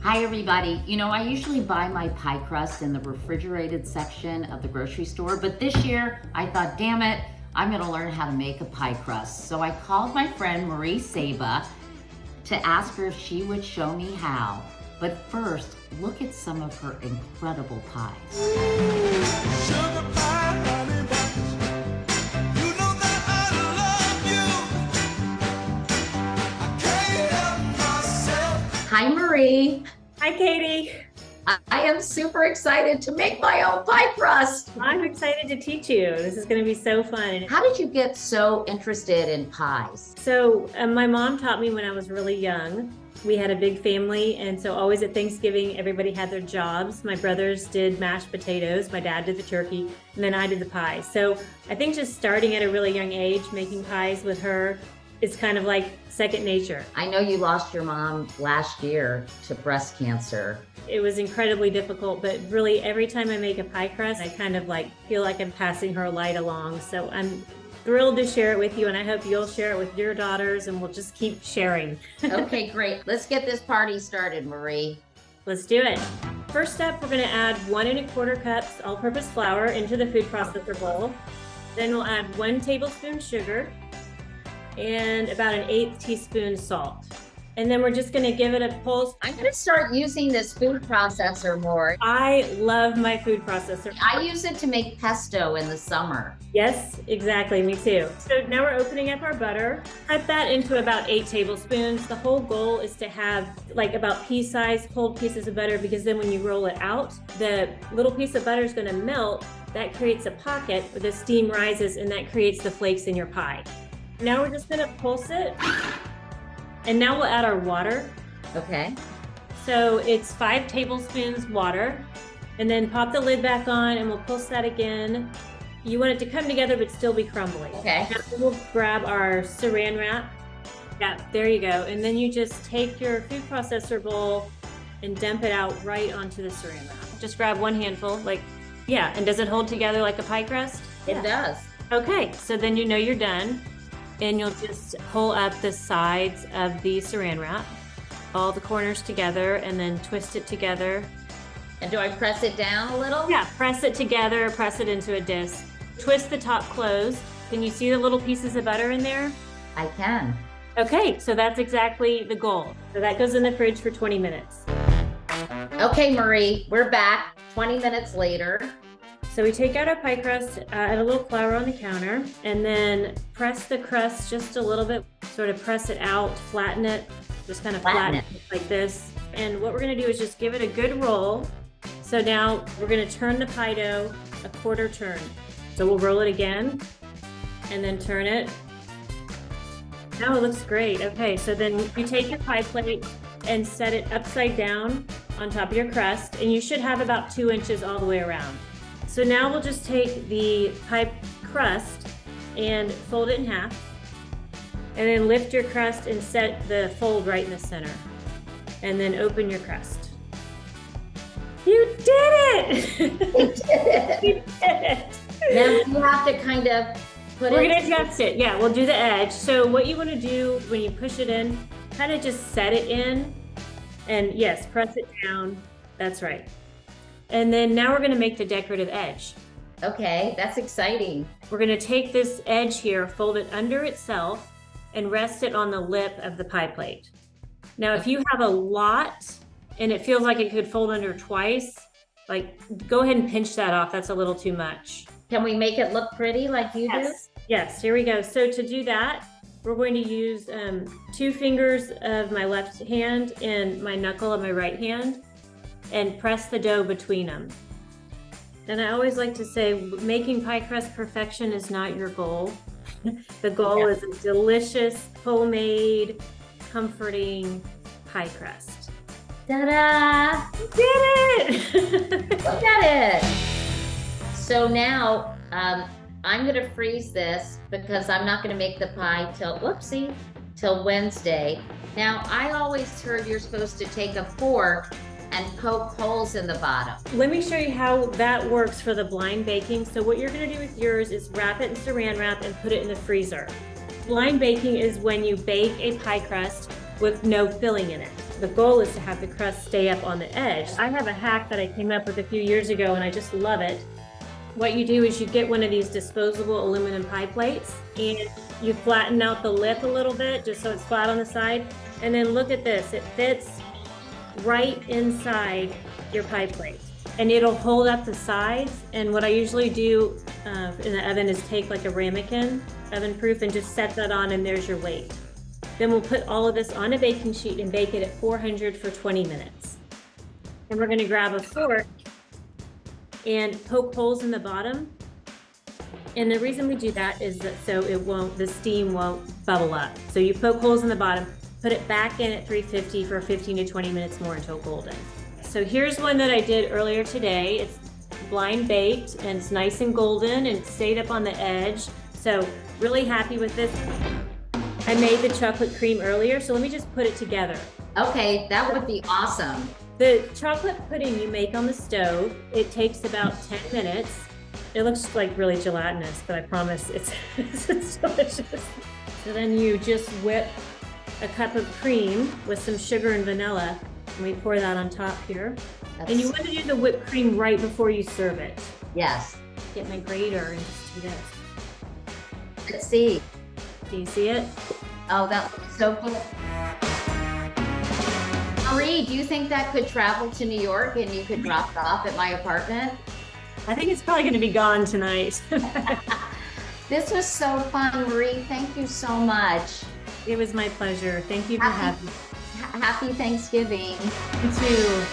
Hi everybody. I usually buy my pie crust in the refrigerated section of the grocery store, but this year I thought, damn it, I'm gonna learn how to make a pie crust. So I called my friend Marie Saba to ask her if she would show me how. But first, look at some of her incredible pies. Sugar pie, honey buns. You know that I love you. I can't help myself. Hi Marie. Hi, Katie. I am super excited to make my own pie crust. I'm excited to teach you. This is going to be so fun. How did you get so interested in pies? So my mom taught me when I was really young. We had a big family, and so always at Thanksgiving, everybody had their jobs. My brothers did mashed potatoes, my dad did the turkey, and then I did the pies. So I think just starting at a really young age, making pies with her is kind of like second nature. I know you lost your mom last year to breast cancer. It was incredibly difficult, but really every time I make a pie crust, I kind of feel like I'm passing her light along. So I'm thrilled to share it with you, and I hope you'll share it with your daughters, and we'll just keep sharing. Okay, great. Let's get this party started, Marie. Let's do it. First up, we're gonna add 1 1/4 cups all-purpose flour into the food processor bowl. Then we'll add 1 tablespoon sugar and about 1/8 teaspoon salt. And then we're just gonna give it a pulse. I'm gonna start using this food processor more. I love my food processor. I use it to make pesto in the summer. Yes, exactly, me too. So now we're opening up our butter. Cut that into about 8 tablespoons. The whole goal is to have about pea-sized cold pieces of butter, because then when you roll it out, the little piece of butter is gonna melt. That creates a pocket where the steam rises, and that creates the flakes in your pie. Now we're just gonna pulse it. And now we'll add our water. Okay. So it's 5 tablespoons water, and then pop the lid back on, and we'll pulse that again. You want it to come together but still be crumbly. Okay. Now we'll grab our saran wrap. Yeah, there you go. And then you just take your food processor bowl and dump it out right onto the saran wrap. Just grab 1 handful, and does it hold together like a pie crust? It does. Okay, so then you know you're done. And you'll just pull up the sides of the saran wrap, all the corners together, and then twist it together. And do I press it down a little? Yeah, press it together, press it into a disc. Twist the top closed. Can you see the little pieces of butter in there? I can. Okay, so that's exactly the goal. So that goes in the fridge for 20 minutes. Okay, Marie, we're back 20 minutes later. So we take out our pie crust, add a little flour on the counter, and then press the crust just a little bit, sort of press it out, flatten it, just kind of flatten it like this. And what we're gonna do is just give it a good roll. So now we're gonna turn the pie dough a 1/4 turn. So we'll roll it again and then turn it. Now it looks great. Okay, so then you take your pie plate and set it upside down on top of your crust, and you should have about 2 inches all the way around. So now we'll just take the pie crust and fold it in half, and then lift your crust and set the fold right in the center, and then open your crust. You did it! We did it. You did it! Now you have to kind of put We're it. gonna adjust it. Yeah, we'll do the edge. So what you wanna do when you push it in, kind of just set it in, and yes, press it down. That's right. And then now we're gonna make the decorative edge. Okay, that's exciting. We're gonna take this edge here, fold it under itself, and rest it on the lip of the pie plate. Now, if you have a lot and it feels like it could fold under twice, go ahead and pinch that off. That's a little too much. Can we make it look pretty like you do? Yes, here we go. So to do that, we're going to use 2 fingers of my left hand and my knuckle of my right hand, and press the dough between them. And I always like to say, making pie crust perfection is not your goal. The goal is a delicious, homemade, comforting pie crust. Ta-da! You did it! Look at it. So now I'm gonna freeze this because I'm not gonna make the pie till Wednesday. Now I always heard you're supposed to take a fork and poke holes in the bottom. Let me show you how that works for the blind baking. So what you're gonna do with yours is wrap it in saran wrap and put it in the freezer. Blind baking is when you bake a pie crust with no filling in it. The goal is to have the crust stay up on the edge. I have a hack that I came up with a few years ago and I just love it. What you do is you get one of these disposable aluminum pie plates and you flatten out the lip a little bit just so it's flat on the side. And then look at this, it fits right inside your pie plate. And it'll hold up the sides. And what I usually do in the oven is take like a ramekin, oven proof, and just set that on and there's your weight. Then we'll put all of this on a baking sheet and bake it at 400 for 20 minutes. And we're gonna grab a fork and poke holes in the bottom. And the reason we do that is that so the steam won't bubble up. So you poke holes in the bottom, put it back in at 350 for 15 to 20 minutes more until golden. So here's one that I did earlier today. It's blind baked and it's nice and golden and it stayed up on the edge. So really happy with this. I made the chocolate cream earlier, so let me just put it together. Okay, that would be awesome. The chocolate pudding you make on the stove, it takes about 10 minutes. It looks like really gelatinous, but I promise it's delicious. So then you just whip a cup of cream with some sugar and vanilla, and we pour that on top here. And you want to do the whipped cream right before you serve it. Yes. Get my grater and just do this. Let's see. Do you see it? Oh, that looks so good. Marie, do you think that could travel to New York and you could drop it off at my apartment? I think it's probably going to be gone tonight. This was so fun, Marie. Thank you so much. It was my pleasure. Thank you for having me. Happy Thanksgiving. You too.